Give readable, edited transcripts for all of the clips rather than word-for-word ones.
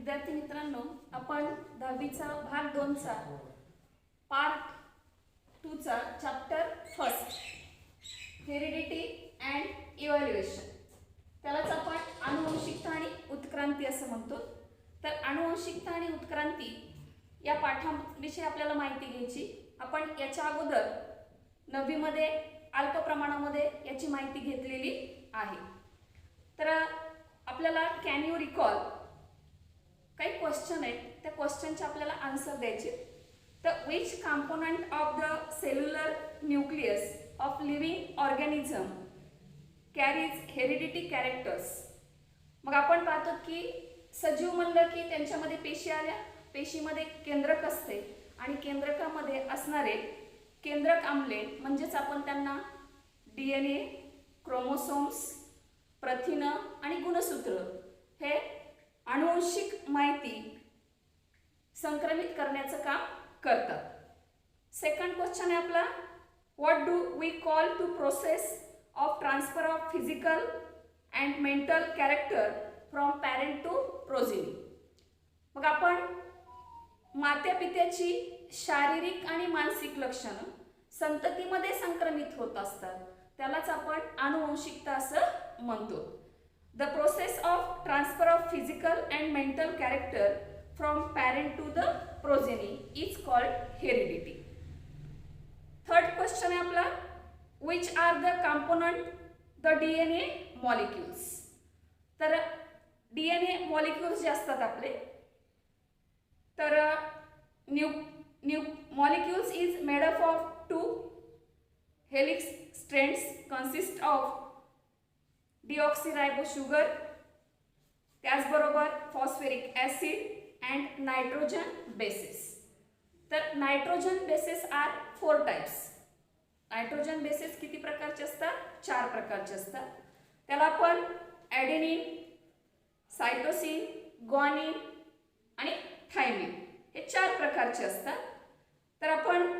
विद्यार्थी मित्रांनो, आपण 10वीचा भाग 2 चा पार्ट 2 चा chapter first heredity and evaluation, त्यालाच आपण आनुवंशिकता आणि उत्क्रांती असं म्हणतो. तर आनुवंशिकता आणि उत्क्रांती या पाठाविषयी आपल्याला माहिती घ्यायची. आपण याच्या अगोदर 9वी मध्ये अल्प प्रमाणामध्ये याची माहिती घेतलेली आहे. तर आपल्याला कॅन यू रिकॉल काही क्वेश्चन आहेत, त्या क्वेश्चनचे आपल्याला आन्सर द्यायचे. तर which component of the cellular nucleus of living organism carries heredity characters. मग आपण पाहतो की सजीव म्हणलं की त्यांच्यामध्ये पेशी आल्या, पेशीमध्ये केंद्रक असते आणि केंद्रकामध्ये असणारे केंद्रक आम्ले म्हणजेच आपण त्यांना DNA, क्रोमोसोम्स, प्रथिनं आणि गुणसूत्र हे आनुवंशिक माहिती संक्रमित करण्याचं काम करतात. सेकंड क्वेश्चन आहे आपला, what do we call to process of transfer of physical and mental character from parent to progeny. मग आपण मात्या पित्याची शारीरिक आणि मानसिक लक्षणं संततीमध्ये संक्रमित होत असतात, त्यालाच आपण आनुवंशिकता असं म्हणतो. The process of transfer of physical and mental character from parent to the progeny is called heredity. Third question आहे आपला, which are the component the DNA molecules. तर DNA मॉलिक्युल्स जे असतात आपले, तर molecules is made up of two helix strands consist of deoxyribose sugar, त्याचबरोबर phosphoric acid and nitrogen bases. तर nitrogen bases are 4 types. Nitrogen bases किती प्रकारचे असतात? 4 प्रकारचे असतात. त्याला आपण ॲडेनिन, सायटोसिन, ग्वानिन आणि थायमिन हे 4 प्रकारचे असतात. तर आपण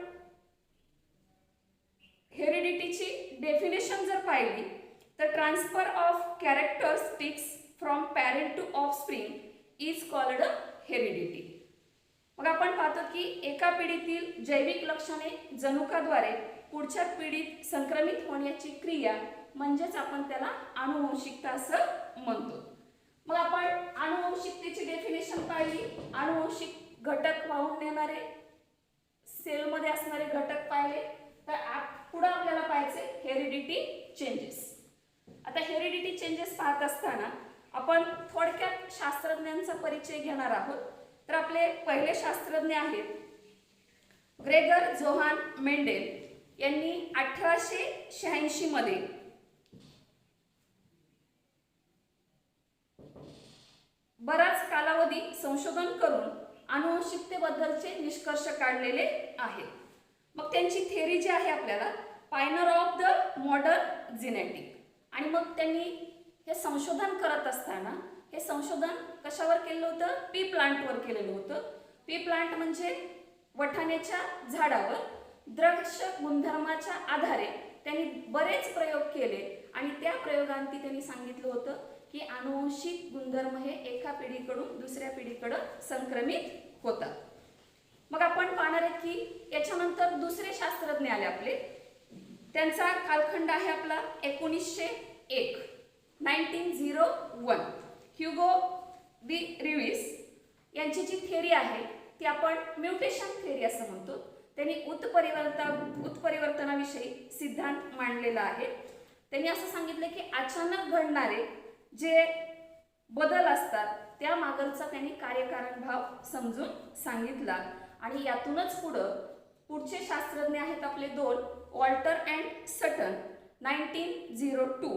हेरिडिटीची डेफिनेशन जर पाहिली तर transfer of characteristics from parent to offspring is called heredity. मग आपण पाहतो की एका पिढीतील जैविक लक्षणे जनुकाद्वारे पुढच्या पिढीत संक्रमित होण्याची क्रिया म्हणजेच आपण त्याला आनुवंशिकता असं म्हणतो. मग आपण आनुवंशिकतेची डेफिनेशन पाहिली, आनुवंशिक घटक वाहून नेणारे सेलमध्ये असणारे घटक पाहिले. तर पुढे आपल्याला पाहायचे हेरिडिटी चेंजेस. आता हेरिडिटी चेंजेस पाहत असताना आपण थोडक्यात शास्त्रज्ञांचा परिचय घेणार आहोत. तर आपले पहिले शास्त्रज्ञ आहेत ग्रेगर जोहान मेंडेल. यांनी 1886 मध्ये बराच कालावधी संशोधन करून आनुवंशिकतेबद्दलचे निष्कर्ष काढलेले आहेत. मग त्यांची थेअरी जी आहे आपल्याला Pioneer of the modern genetic. आणि मग त्यांनी हे संशोधन करत असताना हे संशोधन कशावर केलं होतं? पी प्लांटवर केलेलं होतं. पी प्लांट म्हणजे वठाण्याच्या झाडावर. द्रक्ष गुणधर्माच्या आधारे त्यांनी बरेच प्रयोग केले आणि त्या प्रयोगांती त्यांनी सांगितलं होतं की आनुवंशिक गुणधर्म हे एका पिढीकडून दुसऱ्या पिढीकडे संक्रमित होतात. मग आपण पाहणार आहे की याच्यानंतर दुसरे शास्त्रज्ञ आले आपले. त्यांचा कालखंड आहे आपला 1901 1901. ह्युगो डी रिव्हिस यांची जी थेअरी आहे ती आपण म्युटेशन थेअरी असं म्हणतो. त्यांनी उत्परिवर्तनाविषयी सिद्धांत मांडलेला आहे. त्यांनी असं सांगितलं की अचानक घडणारे जे बदल असतात त्या मागचा त्यांनी कार्यकारण भाव समजून सांगितला. आणि यातूनच पुढचे शास्त्रज्ञ आहेत आपले 2, वॉल्टर अँड सटन 1902.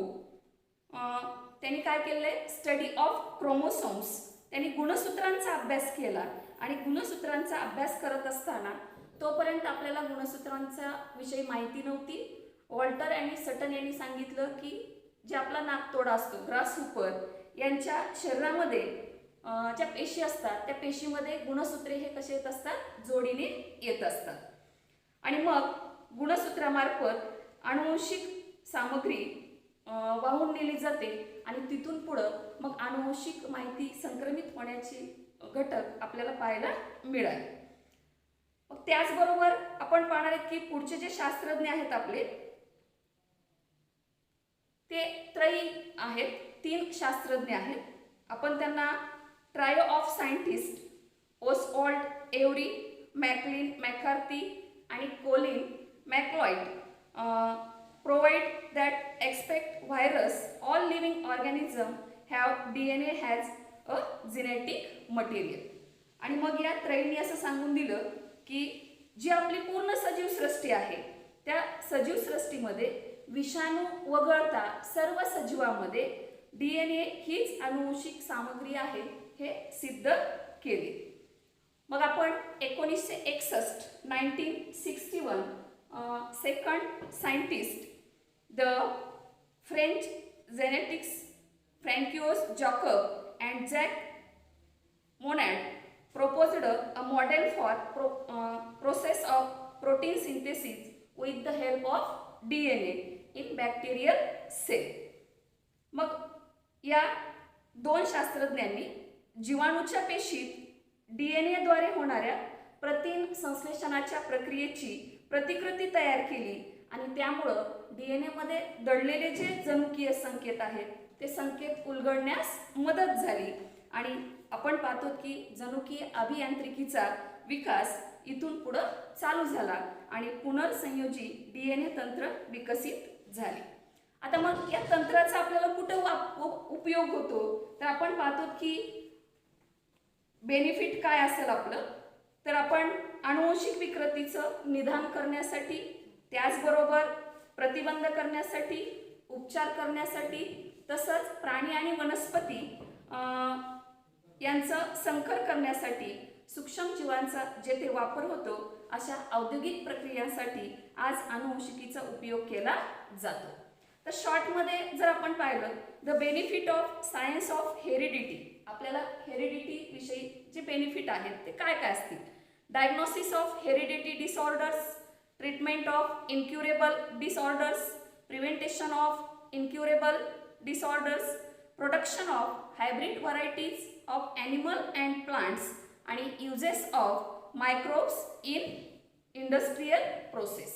त्यांनी काय केलंय? Study of chromosomes. त्यांनी गुणसूत्रांचा अभ्यास केला आणि गुणसूत्रांचा अभ्यास करत असताना तोपर्यंत आपल्याला गुणसूत्रांचा विषयी माहिती नव्हती. वॉल्टर आणि सटन यांनी सांगितलं की जे आपला नाकतोडा असतो ग्रासहुपर यांच्या शरीरामध्ये ज्या पेशी असतात त्या पेशीमध्ये गुणसूत्रे हे कसे येत असतात? जोडीने येत असतात. आणि मग गुणसूत्रामार्फत आनुवंशिक सामग्री वाहून नेली जाते आणि तिथून पुढं मग आनुवंशिक माहिती संक्रमित होण्याची घटक आपल्याला पाहायला मिळाले. मग त्याचबरोबर आपण पाहणार आहेत की पुढचे जे शास्त्रज्ञ आहेत आपले ते त्रयी आहेत, 3 शास्त्रज्ञ आहेत. आपण त्यांना trio of scientist Oswald Avery, Maclyn McCarty आणि Colin MacLeod provide that expect virus all living organism have DNA has a genetic material. आणि मग या त्रयींनी असं सांगून दिलं की जी आपली पूर्ण सजीव सृष्टी आहे त्या सजीव सृष्टीमध्ये विषाणू वगळता सर्व सजीवामध्ये DNA हीच अनुवंशिक सामग्री आहे हे सिद्ध केले. मग आपण 1961 second scientist the French genetics Francois Jacob and Jacques Monod proposed a model for process of protein synthesis with the help of DNA in bacterial cell. मग या 2 शास्त्रज्ञांनी जीवाणूच्या पेशीत DNA द्वारे होणाऱ्या प्रथिन संश्लेषणाच्या प्रक्रियेची प्रतिकृती तयार केली आणि त्यामुळं DNA मध्ये दडलेले जे जनुकीय संकेत आहेत ते संकेत उलगडण्यास मदत झाली आणि आपण पाहतो की जनुकीय अभियांत्रिकीचा विकास इथून पुढे चालू झाला आणि पुनर्संयोजी DNA तंत्र विकसित झाले. आता मग या तंत्राचा आपल्याला कुठे उपयोग होतो तर आपण पाहतो की बेनिफिट काय असेल आपलं तर आपण अनुवंशिक विकृतीचं निदान करण्यासाठी, त्याचबरोबर प्रतिबंध करण्यासाठी, उपचार करण्यासाठी, तसंच प्राणी आणि वनस्पती यांचं संकर करण्यासाठी, सूक्ष्म जीवांचा जेथे वापर होतो अशा औद्योगिक प्रक्रियांसाठी आज अनुवंशिकीचा उपयोग केला जातो. तर शॉर्टमध्ये जर आपण पाहिलं the benefit of science of heredity, आपल्याला हेरिडिटी विषयी जे बेनिफिट आहेत ते काय काय असतील. Diagnosis of heredity disorders, treatment of incurable disorders, prevention of incurable disorders, production of hybrid varieties of animal and plants आणि uses of microbes in industrial process.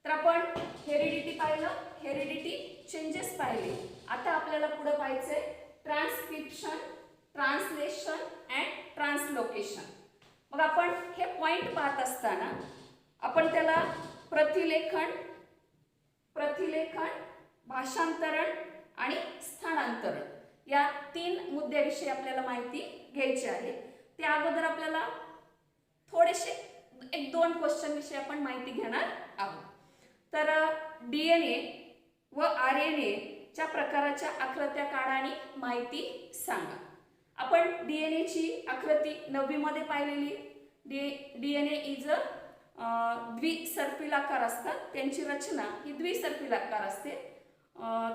तर आपण हेरिडिटी पाहिलं, हेरिडिटी चेंजेस पाहिले. आता आपल्याला पुढे पाहायचंय ट्रान्सक्रिप्शन, ट्रान्सलेशन अँड ट्रान्सलोकेशन. मग आपण हे पॉइंट पाहत असताना आपण त्याला प्रतिलेखन, भाषांतरण आणि स्थानांतरण या 3 मुद्द्याविषयी आपल्याला माहिती घ्यायची आहे. त्या अगोदर आपल्याला थोडेसे 1-2 क्वेश्चन विषयी आपण माहिती घेणार आहोत. तर DNA व RNA च्या प्रकाराच्या आकृत्या काढा आणि माहिती सांगा. आपण DNA ची आकृती 9वी मध्ये पाहिलेली. DNA इज अ द्विसर्पिलाकार असतात, त्यांची रचना ही द्विसर्पिलाकार असते.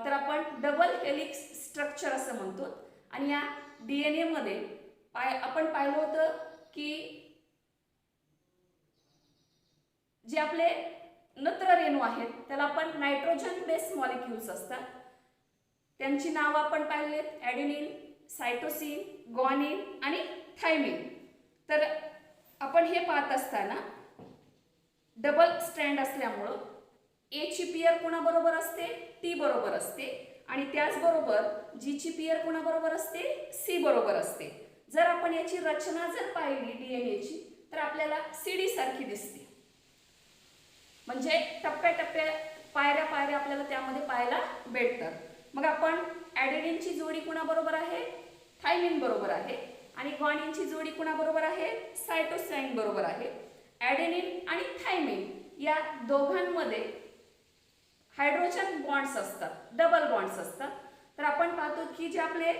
तर आपण डबल हेलिक्स स्ट्रक्चर असं म्हणतो. आणि या DNA मध्ये आपण पाहिलं होतं की जे आपले नत्ररेणू आहेत त्याला आपण नायट्रोजन बेस मॉलिक्युल्स असतात, त्यांची नावं आपण पाहिलेत ॲडेनिन, सायटोसिन, ग्वानिन आणि थायमिन. तर आपण हे पाहत असताना डबल स्ट्रँड असल्यामुळं A ची पेअर कोणाबरोबर असते, T बरोबर असते आणि त्याचबरोबर G ची पेअर कोणाबरोबर असते, C बरोबर असते. जर आपण याची रचना जर पाहिली DNA ची तर आपल्याला CD सारखी दिसते. म्हणजे टप्प्याटप्प्या पायऱ्या आपल्याला त्यामध्ये पाहायला भेटतात. मग आपण ॲडेनिनची जोडी कोणाबरोबर आहे, थायमिन बरोबर आहे आणि ग्वानिनची जोडी कोणाबरोबर आहे, सायटोसाइन बरोबर आहे. ॲडेनिन आणि थायमिन या दोघांमध्ये हायड्रोजन बॉन्ड्स असतात, डबल बॉन्ड्स असतात. तर आपण पाहतो की जे आपले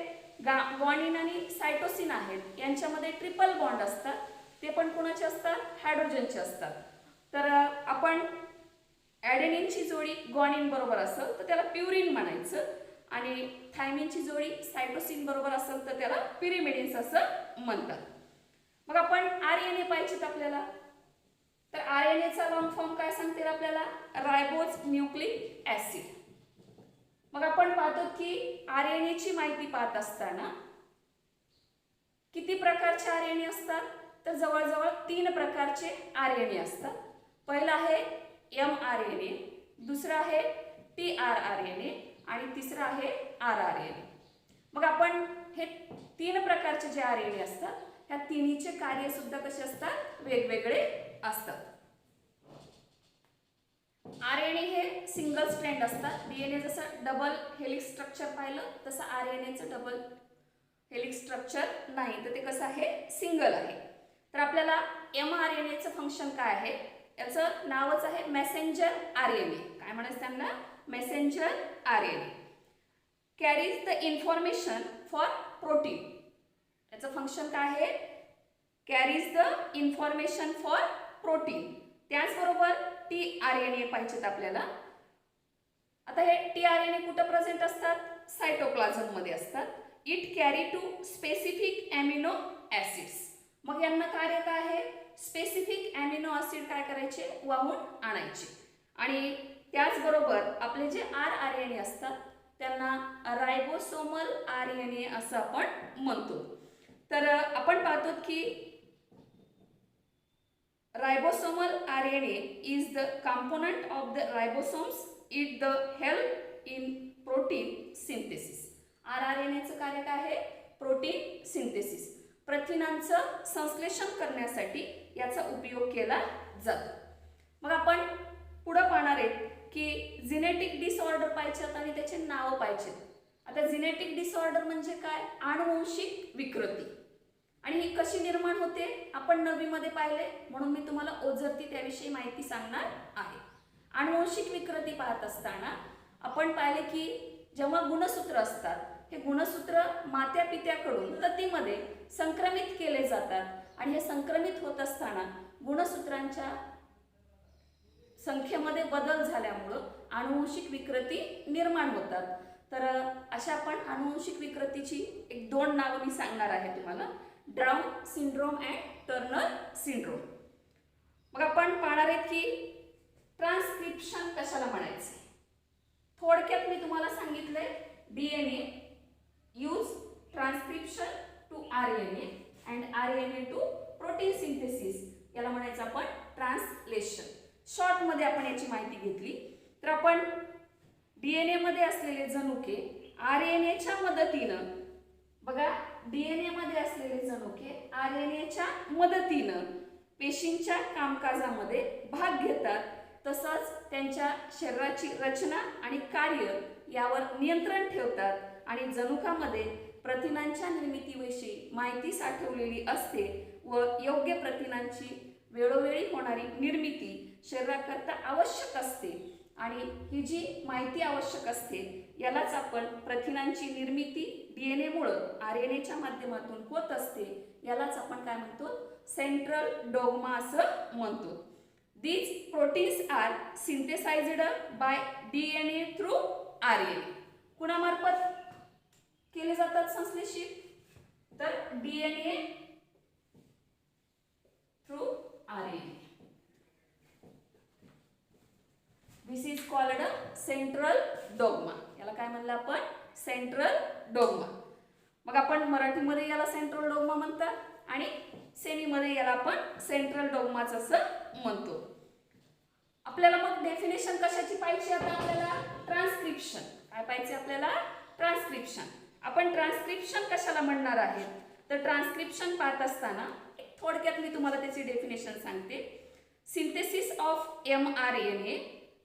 ग्वानिन आणि सायटोसिन आहेत यांच्यामध्ये ट्रिपल बॉन्ड असतात, ते पण कोणाचे असतात, हायड्रोजनचे असतात. तर आपण ॲडेनिनची जोडी ग्वानिन बरोबर असेल तर त्याला प्युरिन म्हणायचं आणि थायमिनची जोडी सायटोसिन बरोबर असेल तर त्याला पिरिमिडिन्स असं म्हणतात. मग आपण RNA पाहिजेत आपल्याला. तर RNA चा लॉंग फॉर्म काय सांगते आपल्याला, रायबोज न्यूक्लिक ऍसिड. मग आपण पाहतो की RNA ची माहिती पाहत असताना किती किती प्रकारचे RNA असतात? तर जवळजवळ 3 प्रकारचे RNA असतात. पहिला आहे mRNA, दुसरा आहे tRNA आणि तिसरा आहे rRNA. मग आपण हे 3 प्रकारचे जे RNA असतात ह्या तिन्हीचे कार्य सुद्धा कसे असतात? वेगवेगळे असतात. RNA हे सिंगल स्ट्रँड असतात. DNA जसं डबल हेलिक्स स्ट्रक्चर पाहिलं तसं RNAचं डबल हेलिक्स स्ट्रक्चर नाही, तर ते कसं आहे? सिंगल आहे. तर आपल्याला mRNAचं फंक्शन काय आहे? याचं नावच आहे मेसेंजर RNA. काय म्हणायचं त्यांना? Messenger RNA. Carries the information for protein. याचं फंक्शन काय आहे? Carries the information for protein. त्याचबरोबर tRNA पाहिजेत आपल्याला. आता हे tRNA कुठं प्रेझेंट असतात? सायटोप्लाझम मध्ये असतात. It carry to specific amino acids. मग यांना कार्य काय आहे? स्पेसिफिक अमिनो ऍसिड काय करायचे? वाहून आणायचे. आणि त्याचबरोबर आपले जे rRNA असतात त्यांना रायबोसोमल RNA असं आपण म्हणतो. तर आपण पाहतो की ribosomal RNA is the component of the ribosomes. It the help in protein synthesis. rRNAचं कार्य काय आहे? Protein synthesis. प्रथिनांचं संश्लेषण करण्यासाठी याचा उपयोग केला जातो. मग आपण पुढे पाहणार आहे की जेनेटिक डिसऑर्डर पाहिजेत आणि त्याचे नाव पाहिजेत. आता जेनेटिक डिसऑर्डर म्हणजे काय? आनुवंशिक विकृती. आणि ही कशी निर्माण होते? आपण 9वी मध्ये पाहिले, म्हणून मी तुम्हाला ओझरती त्याविषयी माहिती सांगणार आहे. आनुवंशिक विकृती पाहत असताना आपण पाहिले की जेव्हा गुणसूत्र असतात हे गुणसूत्र मात्या पित्याकडून प्रतीमध्ये संक्रमित केले जातात आणि हे संक्रमित होत असताना गुणसूत्रांच्या संख्येमध्ये बदल झाल्यामुळं आनुवंशिक विकृती निर्माण होतात. तर अशा आपण आनुवंशिक विकृतीची 1-2 नावं मी सांगणार आहे तुम्हाला. Down syndrome and Turner syndrome. मग आपण पाहणार आहे की ट्रान्सक्रिप्शन कशाला म्हणायचं? थोडक्यात मी तुम्हाला सांगितलंय DNA use transcription to RNA and RNA to protein synthesis. याला म्हणायचं आपण ट्रान्सलेशन. शॉर्ट मध्ये आपण याची माहिती घेतली तर आपण DNA मध्ये असलेले जनुके RNAच्या मदतीनं, बघा DNA मध्ये असलेले जनुके RNAच्या मदतीनं पेशींच्या कामकाजामध्ये भाग घेतात. तसंच त्यांच्या शरीराची रचना आणि कार्य यावर नियंत्रण ठेवतात आणि जनुकामध्ये प्रथिनांच्या निर्मितीविषयी माहिती साठवलेली असते व योग्य प्रथिनांची वेळोवेळी होणारी निर्मिती शरीराकरता आवश्यक असते. आणि ही जी माहिती आवश्यक असते यालाच आपण प्रथिनांची निर्मिती DNA मुळे RNAच्या माध्यमातून होत असते. यालाच आपण काय म्हणतो? सेंट्रल डोग्मा असं म्हणतो. These proteins are synthesized by DNA through RNA. कुणामार्फत केले जातात संश्लेषित? तर DNA through RNA. This is called a central dogma. याला काय म्हणलं आपण? Central dogma. मग आपण मराठीमध्ये याला सेंट्रल डोग्मा म्हणतात आणि सेमीमध्ये याला आपण सेंट्रल डोग्माच असं म्हणतो. आपल्याला मग डेफिनेशन कशाची पाहिजे? आता आपल्याला ट्रान्सक्रिप्शन. काय पाहिजे आपल्याला? ट्रान्सक्रिप्शन. आपण ट्रान्सक्रिप्शन कशाला म्हणणार आहे? तर ट्रान्सक्रिप्शन पाहत असताना थोडक्यात मी तुम्हाला त्याची डेफिनेशन सांगते. Synthesis of mRNA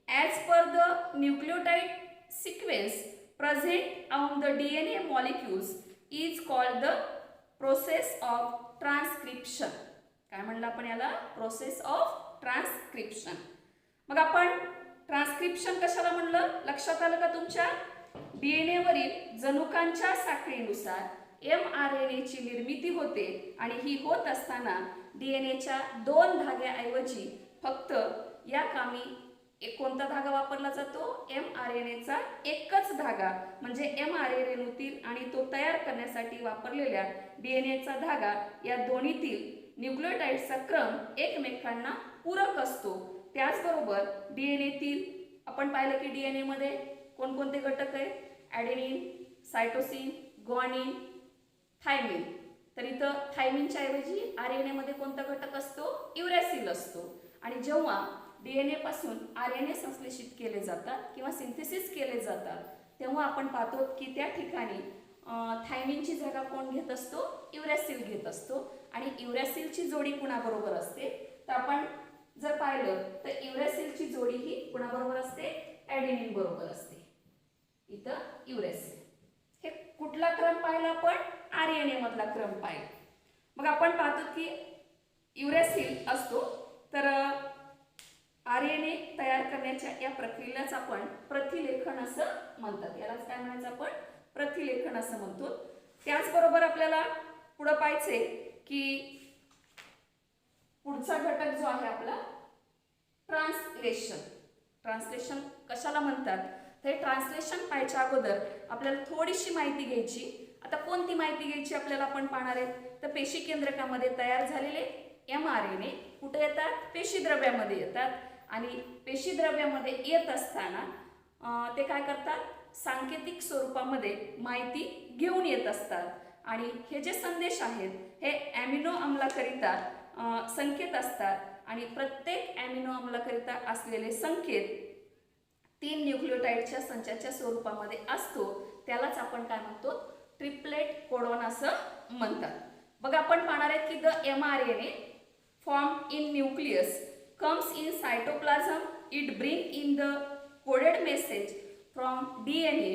as per the nucleotide sequence present on the DNA molecules is called the process of transcription. काय म्हणलं आपण याला? Process of transcription. मग आपण ट्रान्सक्रिप्शन कशाला म्हणलं? लक्षात आलं का तुमच्या? DNA वरील जनुकांच्या साखळीनुसार mRNA ची निर्मिती होते आणि ही होत असताना DNAच्या 2 धाग्याऐवजी फक्त या कामी कोणता धागा वापरला जातो? mRNAचा एकच धागा म्हणजे mRNA रेणूतील आणि तो तयार करण्यासाठी वापरलेल्या DNAचा धागा या दोन्हीतील न्यूक्लियोटाइडचा क्रम एकमेकांना पूरक असतो. त्याचबरोबर DNAतील आपण पाहिलं की DNA मध्ये कोणकोणते घटक आहेत? ॲडेनिन, सायटोसिन, ग्वानिन, थायमिन. तर इथं थायमिनच्या ऐवजी RNA मध्ये कोणता घटक असतो? युरॅसिल असतो. आणि जेव्हा DNA पासून RNA संश्लेषित केले जातात किंवा सिंथेसिस केले जातात तेव्हा आपण पाहतो की त्या ठिकाणी थायमिनची जागा कोण घेत असतो? युरॅसिल घेत असतो. आणि युरॅसिलची जोडी कुणाबरोबर असते? तर आपण जर पाहिलं तर युरॅसिलची जोडी ही कुणाबरोबर असते? ॲडेनिन बरोबर असते. इथं युरॅसिल. हे कुठला क्रम पाहिला आपण? RNA मधला क्रम पाहिला. मग आपण पाहतो की युरॅसिल असतो तर RNA तयार करण्याच्या या प्रक्रियेलाच आपण प्रतिलेखन असं म्हणतात. यालाच काय म्हणायचं आपण? प्रतिलेखन असं म्हणतो. त्याचबरोबर आपल्याला पुढे पाहायचे की पुढचा घटक जो आहे आपला ट्रान्सलेशन. ट्रान्सलेशन कशाला म्हणतात? तर ट्रान्सलेशन पाहायच्या अगोदर आपल्याला थोडीशी माहिती घ्यायची. आता कोणती माहिती घ्यायची आपल्याला आपण पाहणार आहेत? तर पेशी केंद्रकामध्ये तयार झालेले mRNA कुठे येतात? पेशीद्रव्यामध्ये येतात. आणि पेशीद्रव्यामध्ये येत असताना ते काय करतात? सांकेतिक स्वरूपामध्ये माहिती घेऊन येत असतात. आणि हे जे संदेश आहेत हे ॲमिनो आम्लाकरिता संकेत असतात. आणि प्रत्येक ॲमिनो आम्लाकरिता असलेले संकेत 3 न्यूक्लियोटाइडच्या संचाच्या स्वरूपामध्ये असतो. त्यालाच आपण काय म्हणतो? ट्रिपलेट कोडॉन असं म्हणतात. बघा आपण पाहणार आहेत की the mRNA formed in nucleus comes in cytoplasm. It brings in the coded message from DNA.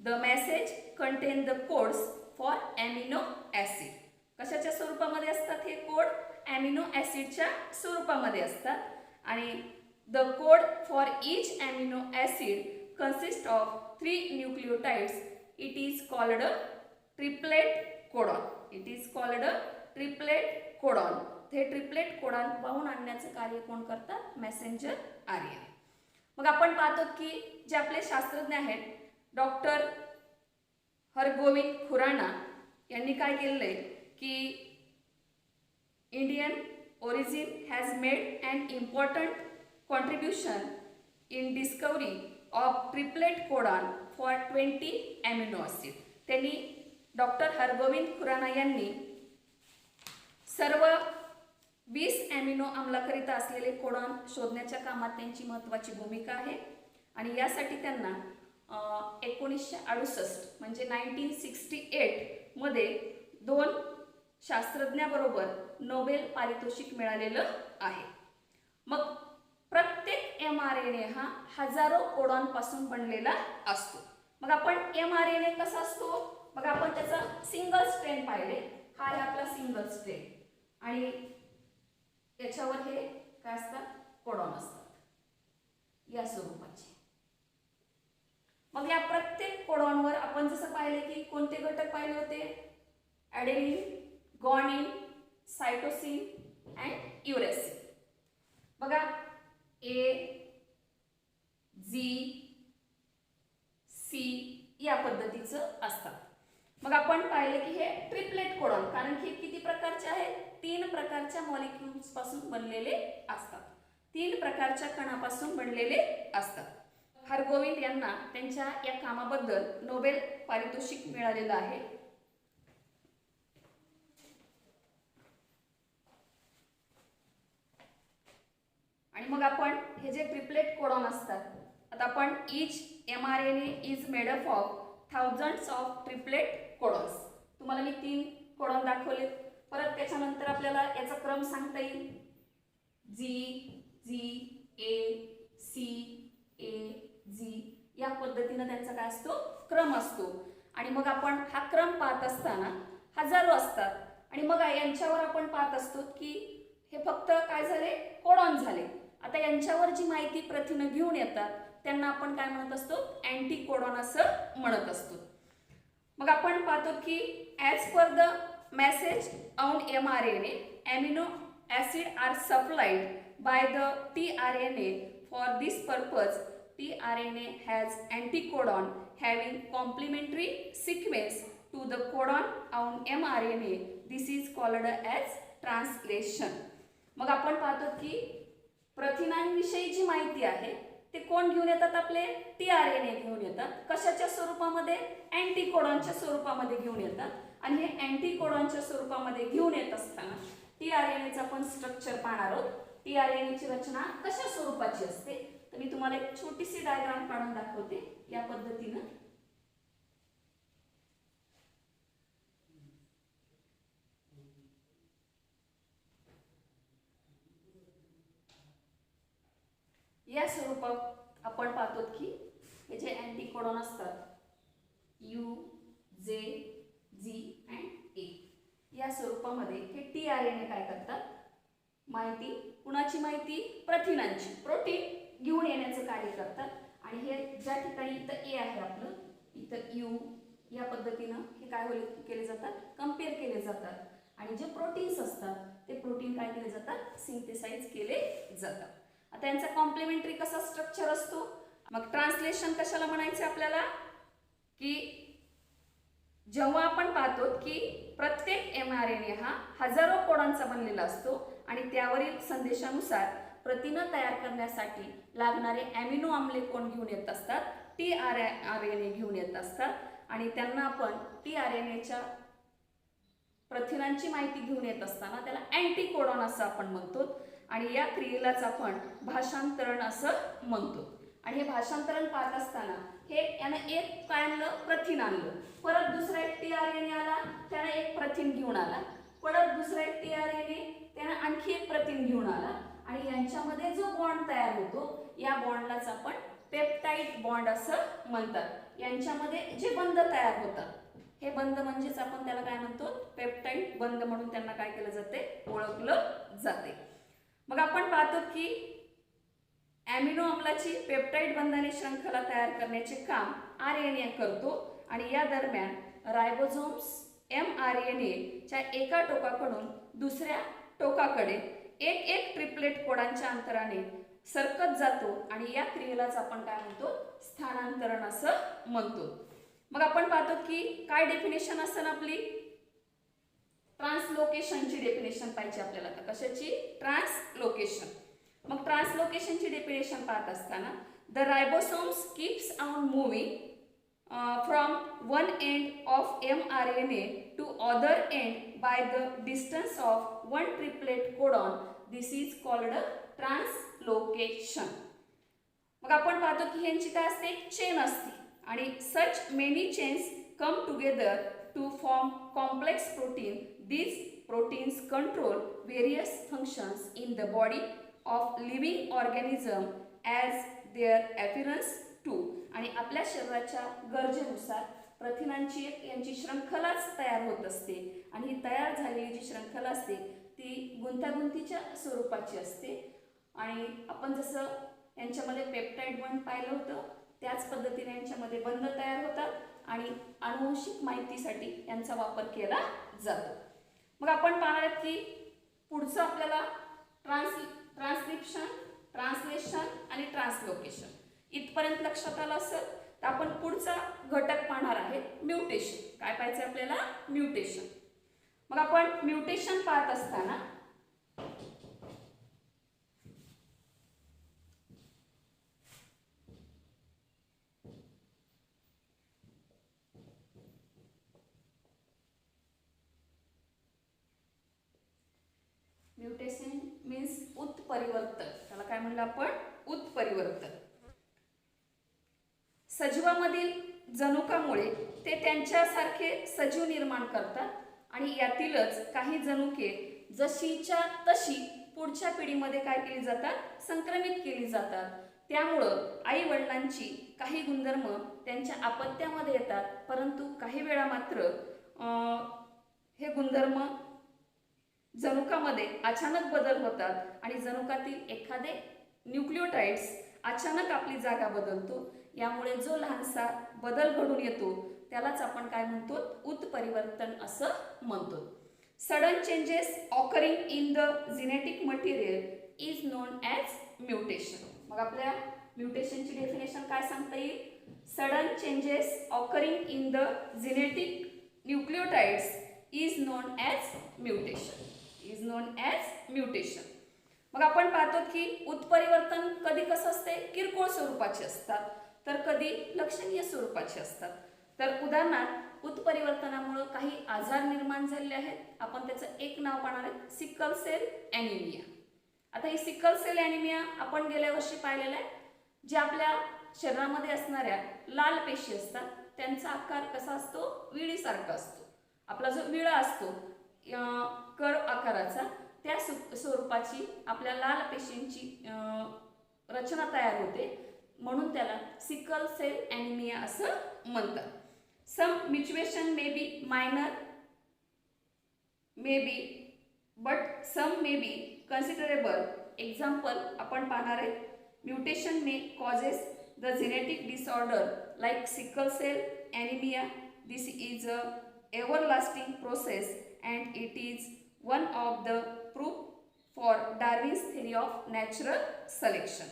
The message contain the codes for amino acid. कशाच्या स्वरूपामध्ये असतात हे कोड? ॲमिनो ॲसिडच्या स्वरूपामध्ये असतात. आणि the code for each amino acid consist of 3 nucleotides. It is called triplet codon. It is called triplet codon. हे triplet codon वाहून आणण्याचं कार्य कोण करतात? Messenger RNA. मग आपण पाहतो की जे आपले शास्त्रज्ञ आहेत डॉक्टर हरगोविंद खुराना यांनी काय केलंय की Indian origin has made an important contribution in discovery of triplet codon for 20 amino acid. त्यांनी डॉक्टर हरगोविंद खुराना यांनी सर्व 20 ॲमिनो आम्लाकरिता असलेले कोडॉन शोधण्याच्या कामात त्यांची महत्त्वाची भूमिका आहे. आणि यासाठी त्यांना 1968 म्हणजे 1968 मध्ये 2 शास्त्रज्ञाबरोबर नोबेल पारितोषिक मिळालेलं आहे. मग प्रत्येक mRNA हा हजारो कोडॉनपासून बनलेला असतो. मग आपण mRNA कसा असतो? मग आपण त्याचा सिंगल स्ट्रेन पाहिले. हा आहे आपला सिंगल स्ट्रेन. आणि याच्यावर हे काय असतात? कोडॉन असतात या स्वरूपाचे. मग या प्रत्येक कोडॉनवर आपण जसं पाहिले की कोणते घटक पाहिले होते? ॲडेनिन, ग्वानिन, सायटोसिन अँड युरॅसिल. बघा A, G, C या पद्धतीचं असतात. मग आपण पाहिले की हे ट्रिपलेट कोडॉन कारण की किती प्रकारचे आहेत? 3 प्रकारच्या मॉलिक्युल्स पासून बनलेले असतात. 3 प्रकारच्या कणापासून बनलेले असतात. हरगोविंद यांना त्यांच्या या कामाबद्दल नोबेल पारितोषिक मिळालेलं आहे. आणि मग आपण हे जे ट्रिपलेट कोडॉन असतात आता आपण each mRNA is made up of thousands of triplet codons. तुम्हाला मी 3 कोडॉन दाखवले. परत त्याच्यानंतर आपल्याला याचा क्रम सांगता येईल. G, A, C, A, G या पद्धतीने त्यांचा काय असतो? क्रम असतो. आणि मग आपण हा क्रम पाहत असताना हजारो असतात. आणि मग यांच्यावर आपण पाहत असतो की हे फक्त काय झाले? कोडॉन झाले. आता यांच्यावर जी माहिती प्रथिनं घेऊन येतात त्यांना आपण काय म्हणत असतो? अँटी कोडॉन असं म्हणत असतो. मग आपण पाहतो की as per the message on mRNA amino acid are supplied by the tRNA. For this purpose tRNA has anticodon having complementary sequence to the codon on mRNA. This is called as translation. मग आपण पाहतो की प्रथिनांविषयी जी माहिती आहे ते कोण घेऊन येतात? आपले tRNA घेऊन येतात. कशाच्या स्वरूपामध्ये? अँटीकोडॉनच्या स्वरूपामध्ये घेऊन येतात. आणि हे अँटीकोडॉनच्या स्वरूपामध्ये घेऊन येत असताना टीआरएनएचं आपण स्ट्रक्चर पाहणार आहोत. टीआरएनएची रचना कशा स्वरूपाची असते तर मी तुम्हाला एक छोटीशी डायग्राम काढून दाखवते या पद्धतीनं. या स्वरूपात आपण पाहतो की हे जे अँटीकोडॉन असतात यू जे जी अँड ए या स्वरूपामध्ये हे टीआरएनए काय करतात, माहिती कुणाची माहिती, प्रथिनांची, प्रोटीन घेऊन येण्याचं कार्य करतात. आणि हे ज्या ठिकाणी इथं ए आहे आपलं, इथं यू, या पद्धतीनं हे काय केले जातात, कम्पेअर केले जातात. आणि जे प्रोटीन्स असतात ते प्रोटीन काय केले जातात, सिंथेसाइज केले जातात. आता यांचा कॉम्प्लिमेंटरी कसा स्ट्रक्चर असतो. मग ट्रान्सलेशन कशाला म्हणायचं आपल्याला, की जेव्हा आपण पाहतो की प्रत्येक एमआरएनए हा हजारो कोडांचा बनलेला असतो आणि त्यावरील संदेशानुसार प्रथिनं तयार करण्यासाठी लागणारे अॅमिनो आम्ले कोण घेऊन येत असतात, टीआरएनए घेऊन येत असतात. आणि त्यांना आपण टीआरएनएच्या प्रथिनांची माहिती घेऊन येत असताना त्याला अँटीकोडॉन असं आपण म्हणतो. आणि या क्रियेलाच आपण भाषांतरण असं म्हणतो. आणि हे भाषांतरण पाहत असताना हे यानं एक काय आणलं, प्रथिन आणलं, परत दुसरा एक टीआरएनए आला, त्यानं एक प्रथिन घेऊन आला, परत दुसरा एक टीआरएनए त्यानं आणखी एक प्रथिन घेऊन आला. आणि यांच्यामध्ये जो बॉन्ड तयार होतो या बॉन्डलाच आपण पेप्टाइड बॉन्ड असं म्हणतात. यांच्यामध्ये जे बंध तयार होतात हे बंध म्हणजेच आपण त्याला काय म्हणतो, पेप्टाइड बंध म्हणून त्यांना काय केलं जाते, ओळखलं जाते. मग आपण पाहतो की अॅमिनो आम्लाची पेप्टाइड बंधाने श्रृंखला तयार करण्याचे काम आरएनए करतो. आणि या दरम्यान रायबोझोम्स एमआरएनएच्या एका टोकाकडून दुसऱ्या टोकाकडे एक एक ट्रिपलेट कोडांच्या अंतराने सरकत जातो. आणि या क्रियेलाच आपण काय म्हणतो, स्थानांतरण असं म्हणतो. मग आपण पाहतो की काय डेफिनेशन असेल आपली, ट्रान्सलोकेशनची डेफिनेशन पाहिजे आपल्याला. तर कशाची, ट्रान्सलोकेशन. मग ट्रान्सलोकेशनची डेफिनेशन पाहत असताना the ribosomes keeps on moving from one end of mRNA to other end by the distance of one triplet codon. This is called translocation. मग आपण पाहतो की ह्यांची काय असते, चेन असते. आणि such many chains come together to form complex protein. These proteins control various functions in the body of living organism as their afference to. आणि आपल्या शरीराच्या गरजेनुसार प्रथिनांची एक यांची श्रृंखलाच तयार होत असते. आणि ही तयार झालेली जी श्रृंखला असते ती गुंतागुंतीच्या स्वरूपाची असते. आणि आपण जसं यांच्यामध्ये पेप्टाइड बॉन्ड पाहिलं होतं त्याच पद्धतीने यांच्यामध्ये बंध तयार होतात आणि आनुवंशिक माहितीसाठी यांचा वापर केला जातो. मग आपण पाहणार की पुढचं आपल्याला ट्रान्सक्रिप्शन, ट्रान्सलेशन आणि ट्रान्सलोकेशन इथपर्यंत लक्षात आलं असेल. तर आपण पुढचा घटक पाहणार आहे म्युटेशन. काय पाहायचं आपल्याला, म्युटेशन. मग आपण म्युटेशन पाहत असताना म्युटेशन मीन्स उत्परिवर्तन. त्याला काय म्हणलं आपण, उत्परिवर्तन. सजीवामधील जनुकामुळे ते त्यांच्यासारखे सजीव निर्माण करतात आणि यातीलच काही जनुके जशीच्या तशी पुढच्या पिढीमध्ये काय केली जातात, संक्रमित केली जातात. त्यामुळं आई वडिलांची काही गुणधर्म त्यांच्या अपत्यामध्ये येतात, परंतु काही वेळा मात्र हे गुणधर्म जनुकामध्ये अचानक बदल होतात आणि जनुकातील एखादे न्यूक्लिओटाइड्स अचानक आपली जागा बदलतो. यामुळे जो लहानसा बदल घडून येतो त्यालाच आपण काय म्हणतो, उत्परिवर्तन असं म्हणतो. Sudden changes occurring in the genetic material is known as mutation. मग आपल्या म्युटेशनची डेफिनेशन काय सांगता येईल, sudden changes occurring in the genetic nucleotides is known as mutation. Is known as mutation. मग आपण पाहतो की उत्परिवर्तन कधी कसं असते, किरकोळ स्वरूपाचे असतात तर कधी लक्षणीय स्वरूपाचे असतात. तर उदाहरणार्थ उत्परिवर्तनामुळे काही आजार निर्माण झालेले आहेत. आपण त्याचं एक नाव पाहणार आहे, सिकल सेल ॲनिमिया. आता ही सिकल सेल ॲनिमिया आपण गेल्या वर्षी पाहिलेलं आहे. जे आपल्या शरीरामध्ये असणाऱ्या लाल पेशी असतात त्यांचा आकार कसा असतो, विळीसारखा असतो. आपला जो विळा असतो कर्व आकाराचा, त्या स्वरूपाची आपल्या लाल पेशींची रचना तयार होते, म्हणून त्याला सिकल सेल ॲनिमिया असं म्हणतात. Some mutation may be minor may be but some may be considerable. Example आपण पाहणार आहे, mutation may causes the genetic disorder like sickle cell anaemia. This is a everlasting process and it is one of the proof for Darwin's theory of natural selection.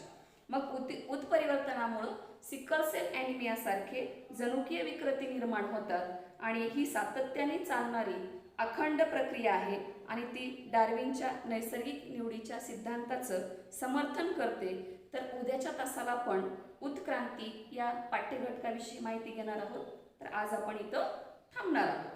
मग उत्परिवर्तनामुळे sickle cell anaemia सारखे जनुकीय विकृती निर्माण होतात आणि ही सातत्याने चालणारी अखंड प्रक्रिया आहे आणि ती डार्विनच्या नैसर्गिक निवडीच्या सिद्धांताचं समर्थन करते. तर उद्याच्या तासाला आपण उत्क्रांती या पाठ्यघटकाविषयी माहिती घेणार आहोत. तर आज आपण इथं थांबणार आहोत.